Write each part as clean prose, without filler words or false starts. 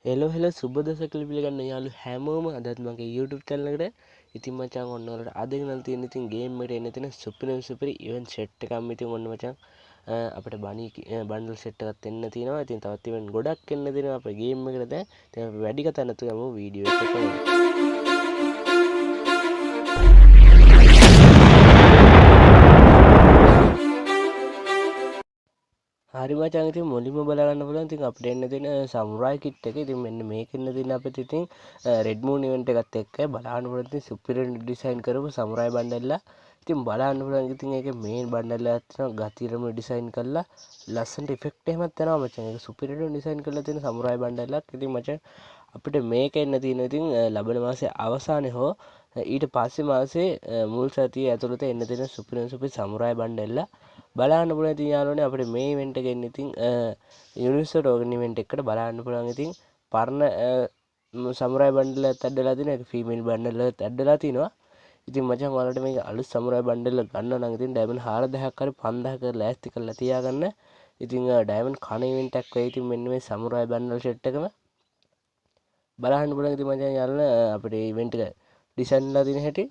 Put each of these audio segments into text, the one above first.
Hello සුබ දසකල පිළිගන්න යාළු හැමෝම අදත් මගේ YouTube channel එකට. ඉතින් මචං ඔන්න ඔයාලට අද ගෙනල්ලා තියෙන ඉතින් ගේම් එකට එන්න තියෙන සුපිරි ඉවෙන්ට් සෙට් එකක් ඉතින් ඔන්න මචං අපිට බන්ඩල් සෙට් එකක් එන්න තියෙනවා. ඉතින් තවත් ඉවෙන්ට් ගොඩක් එන්න තියෙනවා අපේ ගේම් එකට දැන්. ඉතින් අපි වැඩි කතා නැතුව යමු වීඩියෝ එකට. හරි මචං ඉතින් මුලින්ම බලා ගන්න පුළුවන් ඉතින් අපිට එන්න තියෙන සමුරායි කිට් එක. ඉතින් මෙන්න මේක එන්න තියෙන අපිට ඉතින් රෙඩ් මූන් ඉවෙන්ට් එකත් එක්ක බලන්න පුළුවන් ඉතින් සුපිරි ඩිසයින් කරපු සමුරායි බණ්ඩල්ලා. ඉතින් බලන්න පුළුවන් ඉතින් ඒකේ මේන් බණ්ඩල්ලා තියෙනවා ගතිරම ඩිසයින් කරලා ලස්සනට ඉෆෙක්ට් එහෙමත් යනවා මචං. ඒක සුපිරිට ඩිසයින් කරලා තියෙන සමුරායි බණ්ඩල්ලක්. ඉතින් මචං අපිට මේක එන්න තියෙන ඉතින් ලබන මාසේ අවසානයේ හෝ ඊට පස්සේ මාසේ මුල් සතියේ ඇතුළත එන්න තියෙන සුපිරි සමුරායි බණ්ඩල්ලා. බලන්න පුළුවන් ඉතින් යාළුවනේ අපිට මේ ඉවෙන්ට් එකෙන් ඉතින් යුනිවර්සල් ටෝකන් ඉවෙන්ට් එකට බලන්න පුළුවන් ඉතින් පරණ සමුරායි බන්ඩල් එකත් ඇඩ් වෙලා තිනවා. ඒක ෆීමේල් බන්ඩල් එකත් ඇඩ් වෙලා තිනවා. ඉතින් මචං ඔයාලට මේක අලුත් සමුරායි බන්ඩල් එක ගන්න නම් ඉතින් ඩයමන්ඩ් 4000ක් හරි 5000ක ලෑස්ති කරලා තියාගන්න. ඉතින් ඩයමන්ඩ් කන ඉවෙන්ට් එකක් වෙයි. ඉතින් මෙන්න මේ සමුරායි බන්ඩල් සෙට් එකම බලන්න පුළුවන් ඉතින් මචං යාළුවනේ අපිට ඉවෙන්ට් එක ඩිසයින් කරලා තියෙන හැටි.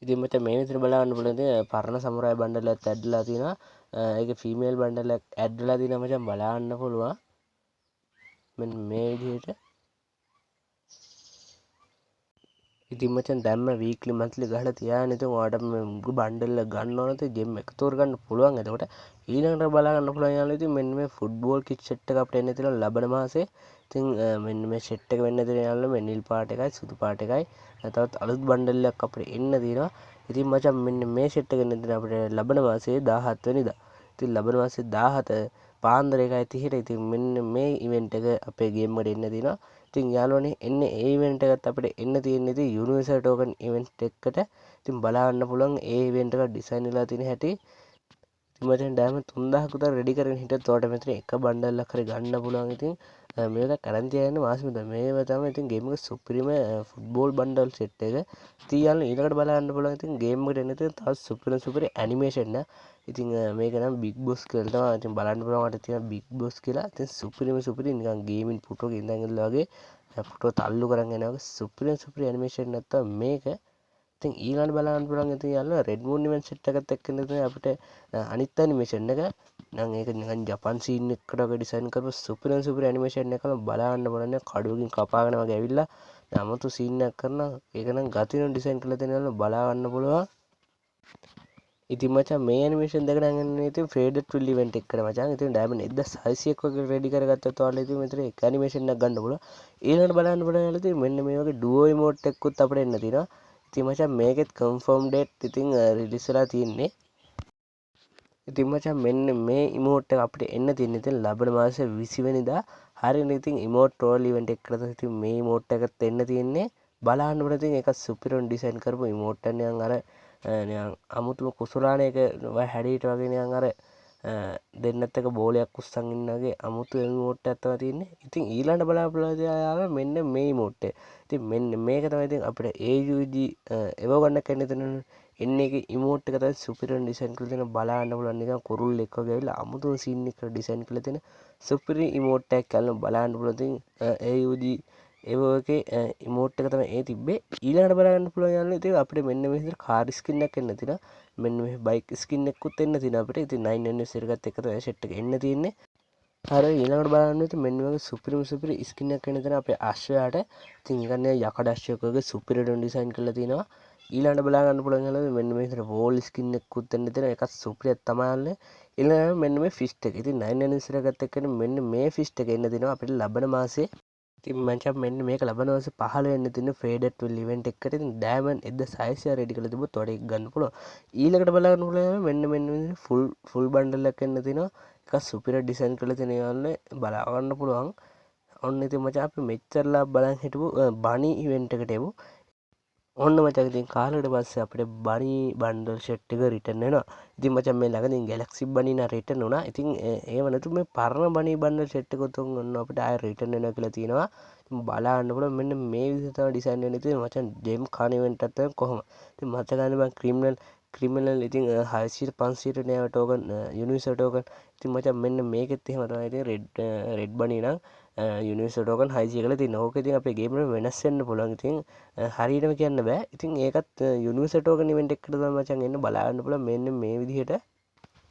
ඉතින් මචං මේ විදිහට බලන්න පුළුවන් ඉතින් පරණ සමුරායි බන්ඩල් එකත් ඇඩ් වෙලා තිනවා. ඒකේ ෆීමේල් බන්ඩල් එකක් ඇඩ් වෙලා තිනවා මචං බලන්න පුළුවන්. මෙන්න මේ විදිහට. ඉතින් මචං දැම්ම වීක්ලි මන්ත්ලි ගහලා තියාගෙන ඉතින් ඔයාලට මේ මුගු බන්ඩල් එක ගන්න ඕන නම් ජෙම් එක තෝර ගන්න පුළුවන්. එතකොට ඊළඟට බලා ගන්න පුළුවන් යාළුවෝ ඉතින් මෙන්න මේ ෆුට්බෝල් කිට් සෙට් එක අපිට එන්න තියෙනවා ලබන මාසේ. ඉතින් මෙන්න මේ සෙට් එක වෙන්න තියෙන යාළුවෝ මේ නිල් පාට එකයි සුදු පාට එකයි. තවත් අලුත් බන්ඩල් එකක් අපිට එන්න තියෙනවා. ඉතින් මචං මෙන්න මේ සෙට් එක එන්න තියෙන අපිට ලබන මාසේ 17 වෙනිදා. ඉතින් ලබන මාසේ 17 පාන්දර 1:30ට ඉතින් මෙන්න මේ ඉවෙන්ට් එක අපේ ගේම් එකට එන්න තියෙනවා. ඉතින් යාළුවනේ එන්නේ ඒ ඉවෙන්ට් එකත් අපිට එන්න තියෙන්නේ ඉතින් යුනිවර්සල් ටෝකන් ඉවෙන්ට් එකකට. ඉතින් බලන්න පුළුවන් ඒ ඉවෙන්ට් එක ඩිසයින් වෙලා තියෙන හැටි. ඉතින් මචං ඩයමන්ඩ් 3000ක් විතර රෙඩි කරගෙන හිටියත් ඔයාලට මෙතන එක බණ්ඩලක් හරි ගන්න පුළුවන්. ඉතින් මේක අරන් තියාගන්න මාසෙම මේව තමයි ඉතින් ගේම් එක සුපිරිම ෆුට්බෝල් බණ්ඩල් සෙට් එක. ඉතින් යාළුවනේ ඊළඟට බලන්න පුළුවන් ඉතින් ගේම් එකට එන්න තියෙන තවත් සුපිරි ඇනිමේෂන් එක. ඉතින් මේක නම් බිග් බොස් කියලා තමයි. ඉතින් බලන්න පුළුවන් මට තියෙන බිග් බොස් කියලා. ඉතින් සුපිරි නිකන් ගේමින් ෆොටෝ එක ඉඳන් ඉල්ල වගේ ෆොටෝ තල්ලු කරන් යනවා වගේ සුපිරි ඇනිමේෂන් නැත්තම් මේක. ඉතින් ඊළඟට බලන්න පුළුවන් ඉතින් යාළුවා රෙඩ් මූන් ඉවෙන්ට් සෙට් එකත් එක්ක ඉතින් අපිට අනිත් ඇනිමේෂන් එක නම් ඒක නිකන් ජපන් සීන් එකකට වගේ ඩිසයින් කරපු සුපිරි ඇනිමේෂන් එකම බලන්න බලන්න කඩුවකින් කපාගෙන වගේ ඇවිල්ලා 아무තු සීන් එකක් කරනවා. ඒක නම් ගතින ඩිසයින් කරලා තියෙනවා බලා ගන්න පුළුවන්. ඉතින් මචං මේ ඇනිමේෂන් දෙක නම් එන්නේ ඉතින් ෆේඩඩ් ට්විල් ඉවෙන්ට් එකකට මචං. ඉතින් ඩයමන්ඩ් 1600ක් වගේ රෙඩි කරගත්තත් ඔයාලා ඉතින් මෙතන එක ඇනිමේෂන් එකක් ගන්න පුළුවන්. ඊළඟට බලන්න පුළුවන් ඉතින් මෙන්න මේ වගේ ඩුවෝ ඉමෝට් එකකුත් අපිට එන්න තියෙනවා. ඉතින් මචං මේකෙත් කන්ෆර්ම් ඩේට් ඉතින් රිලීස් වෙලා තියෙන්නේ. ඉතින් මචං මෙන්න මේ ඉමෝට් එක අපිට එන්න තියෙන්නේ ඉතින් ලබන මාසේ 20 වෙනිදා. හරියට ඉතින් ඉමෝට් රෝල් ඉවෙන්ට් එකකට ඉතින් මේ ඉමෝට් එකත් එන්න තියෙන්නේ. බලන්න බලන්න ඉතින් ඒක සුපිරිම ඩිසයින් කරපු ඉමෝට් එක නිකන් අර නිකන් අමුතුම කුසලානයක හැඩීට වගේ නිකන් අර දෙන්නත් එක බෝලයක් උස්සන් ඉන්න වගේ අමුතු ඉමෝට් එකක් තමයි තියෙන්නේ. ඉතින් ඊළඟට බලන්න මෙන්න මේ ඉමෝට් එක. ඉතින් මෙන්න මේක තමයි ඉතින් අපිට AUG එවෝ ගන්න කන්නේ තියෙන එන්නේ එක ඉමෝට් එක තමයි සුපිරිම ඩිසයින් කරලා තියෙන බලන්න පුළුවන් නිකන් කුරුල්ලෙක් වගේ ඇවිල්ලා අමුතු සීන් එකකට ඩිසයින් කරලා තියෙන සුපිරි ඉමෝට් එකක් කියලා බලන්න පුළුවන්. ඉතින් AUG ඒවෝ එකේ ඉමෝට් එක තමයි ඒ තිබ්බේ. ඊළඟට බලන්න පුළුවන් යාළුවෝ ඉතින් අපිට මෙන්න මේ විදිහට කාර් ස්කින් එකක් එන්න තියෙනවා. මෙන්න මේ බයික් ස්කින් එකකුත් එන්න තියෙනවා අපිට. ඉතින් 9 anniversary එකත් එක්ක තමයි සෙට් එක එන්න තියෙන්නේ. හරි ඊළඟට බලන්න ඉතින් මෙන්න වගේ සුපිරි ස්කින් එකක් එන්න තියෙනවා අපේ අශ්වයාට. ඉතින් නිකන් යකඩ අශ්වයෙක් වගේ සුපිරි ඩිසයින් කරලා තියෙනවා. ඊළඟට බලා ගන්න පුළුවන් යාළුවෝ මෙන්න මේ විදිහට වෝල් ස්කින් එකකුත් එන්න තියෙනවා. ඒකත් සුපිරියක් තමයි යාළුවෝ. ඊළඟට මෙන්න මේ ෆිස්ට් එක. ඉතින් 9 anniversary එකත් එක්ක මෙන්න මේ ෆිස්ට් එක එන්න තියෙනවා අපිට ලබන මාසේ. ඉතින් මචං මෙන්න මේක ලබන මාසේ 15 වෙනිදා තියෙන ෆේඩඩ් ට්විල් ඉවෙන්ට් එකකට ඉතින් ඩයමන්ඩ් 1600 රෙඩි කරලා තිබ්බොත් ඔයාලට ඒක ගන්න පුළුවන්. ඊළඟට බලන්න පුළුවන් මෙන්න ෆුල් බන්ඩල් එකක් එන්න තියෙනවා. එක සුපිරි ඩිසයින් කරලා තියෙන යාළුවනේ බලා ගන්න පුළුවන්. ඔන්න ඉතින් මචං අපි මෙච්චරලා බලන් හිටපු බනි ඉවෙන්ට් එකට එමු. ඔන්න මචං ඉතින් කාලෙකට පස්සේ අපිට බනි බන්ඩල් සෙට් එක රිටර්න් වෙනවා. ඉතින් මචං මේ ළඟදී ගැලැක්සි බනි නා රිටර්න් වුණා. ඉතින් ඒව නැතු මේ පරණ බනි බන්ඩල් සෙට් එක උතුම් ඔන්න අපිට ආයෙ රිටර්න් වෙනවා කියලා තියෙනවා. ඉතින් බලන්න පුළුවන් මෙන්න මේ විදිහට තමයි ඩිසයින් වෙන්නේ. ඉතින් මචං ජෙම් කාන ඉවෙන්ට් එකත් කොහොම. ඉතින් මතක ගන්න බං ක්‍රිමිනල් ඉතින් 600 500 නේව ටෝකන් යුනිවර්සල් ටෝකන්. ඉතින් මචං මෙන්න මේකෙත් එහෙම තමයි ඉතින් රෙඩ් බනි නම් යුනිවර්සල් ටෝකන් 600 කියලා තියෙනවා. ඕක ඉතින් අපේ ගේම් එක වෙනස් වෙන්න පුළුවන්. ඉතින් හරියටම කියන්න බෑ. ඉතින් ඒකත් යුනිවර්සල් ටෝකන් ඉවෙන්ට් එකකට තමයි මචං එන්න බලාගන්න පුළුවන්. මෙන්න මේ විදිහට.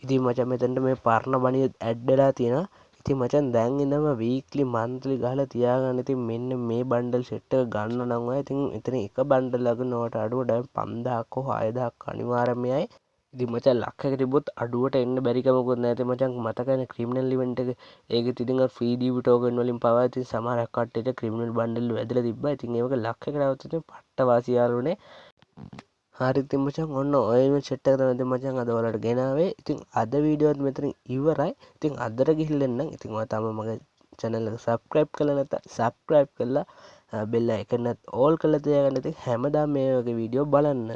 ඉතින් මචං මෙතනට මේ පරණ බණිය ඇඩ් වෙලා තියෙනවා. ඉතින් මචං දැන් ඉඳන්ම වීක්ලි මන්ත්ලි ගහලා තියාගන්න. ඉතින් මෙන්න මේ බණ්ඩල් සෙට් එක ගන්න නම් ඔය ඉතින් එතන එක බණ්ඩල් ලගනවට අඩුවට 5000ක් හෝ 6000ක් අනිවාර්යයෙන්ම යයි. ඉතින් මචං ලක්ෂයක තිබ්බොත් අඩුවට එන්න බැරි කමකුත් නැහැ. ඉතින් මචං මතකනේ ක්‍රිමිනල් ඉවෙන්ට් එක. ඒකෙත් ඉතින් අර ෆ්‍රී ඩීවී ටෝකන් වලින් පවා ඉතින් සමහරක් කට්ටියට ක්‍රිමිනල් බණ්ඩල් වැදලා තිබ්බා. ඉතින් ඒවක ලක්ෂයකට આવුත් ඉතින් පට්ට වාසි යාළුවනේ. හරි ඉතින් මචං ඔන්න ඔය සෙට් එක තමයි ඉතින් මචං අද ඔයාලට ගෙනාවේ. ඉතින් අද වීඩියෝ එකත් මෙතනින් ඉවරයි. ඉතින් අදට ගිහිල්ලා එන්නම්. ඉතින් ඔයා තාම මගේ channel එක subscribe කරලා නැත්නම් subscribe කරලා බෙල් අයිකන් එකත් all කරලා තියාගන්න. ඉතින් හැමදාම මේ වගේ වීඩියෝ බලන්න.